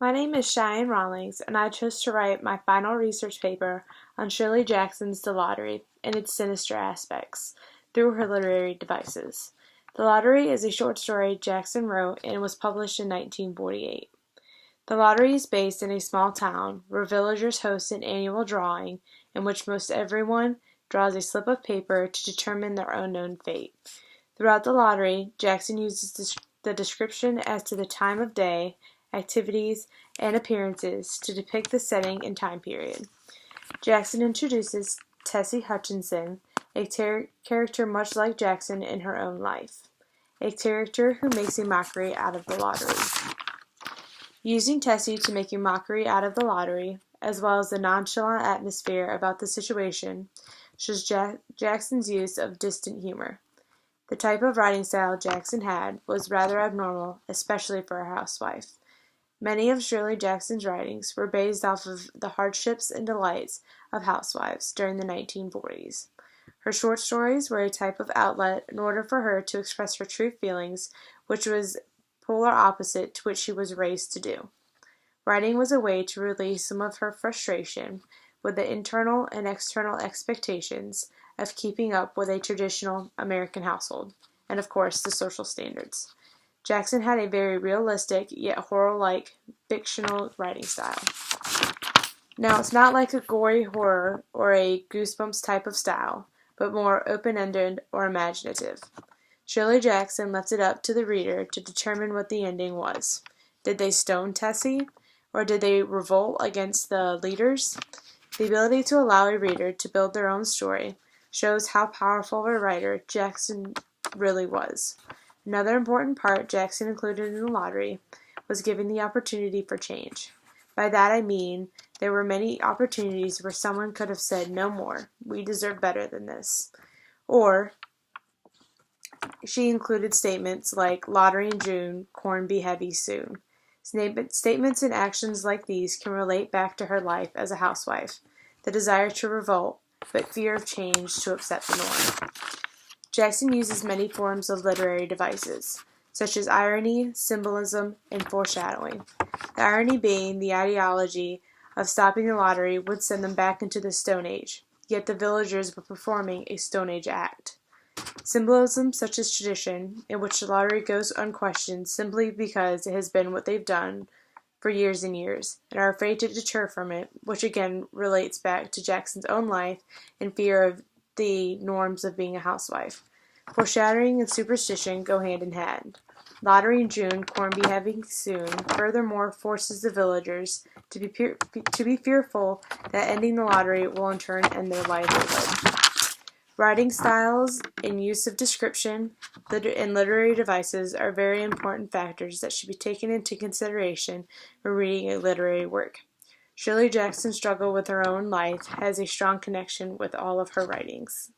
My name is Cheyenne Rawlings, and I chose to write my final research paper on Shirley Jackson's The Lottery and its sinister aspects through her literary devices. The Lottery is a short story Jackson wrote and was published in 1948. The Lottery is based in a small town where villagers host an annual drawing in which most everyone draws a slip of paper to determine their unknown fate. Throughout the Lottery, Jackson uses the description as to the time of day, activities, and appearances to depict the setting and time period. Jackson introduces Tessie Hutchinson, a character much like Jackson in her own life, a character who makes a mockery out of the lottery. Using Tessie to make a mockery out of the lottery, as well as the nonchalant atmosphere about the situation, shows Jackson's use of distant humor. The type of writing style Jackson had was rather abnormal, especially for a housewife. Many of Shirley Jackson's writings were based off of the hardships and delights of housewives during the 1940s. Her short stories were a type of outlet in order for her to express her true feelings, which was polar opposite to what she was raised to do. Writing was a way to release some of her frustration with the internal and external expectations of keeping up with a traditional American household, and of course the social standards. Jackson had a very realistic, yet horror-like, fictional writing style. Now, it's not like a gory horror or a Goosebumps type of style, but more open-ended or imaginative. Shirley Jackson left it up to the reader to determine what the ending was. Did they stone Tessie, or did they revolt against the leaders? The ability to allow a reader to build their own story shows how powerful of a writer Jackson really was. Another important part Jackson included in the lottery was giving the opportunity for change. By that I mean there were many opportunities where someone could have said, "No more, we deserve better than this." Or she included statements like, "Lottery in June, corn be heavy soon." Statements and actions like these can relate back to her life as a housewife, the desire to revolt, but fear of change to upset the norm. Jackson uses many forms of literary devices, such as irony, symbolism, and foreshadowing. The irony being the ideology of stopping the lottery would send them back into the Stone Age, yet the villagers were performing a Stone Age act. Symbolism such as tradition, in which the lottery goes unquestioned simply because it has been what they've done for years and years, and are afraid to deter from it, which again relates back to Jackson's own life and fear of the norms of being a housewife. Foreshadowing and superstition go hand in hand. Lottery in June, corn be heavy soon, furthermore forces the villagers to be fearful that ending the lottery will in turn end their livelihood. Writing styles and use of description and literary devices are very important factors that should be taken into consideration when reading a literary work. Shirley Jackson's struggle with her own life has a strong connection with all of her writings.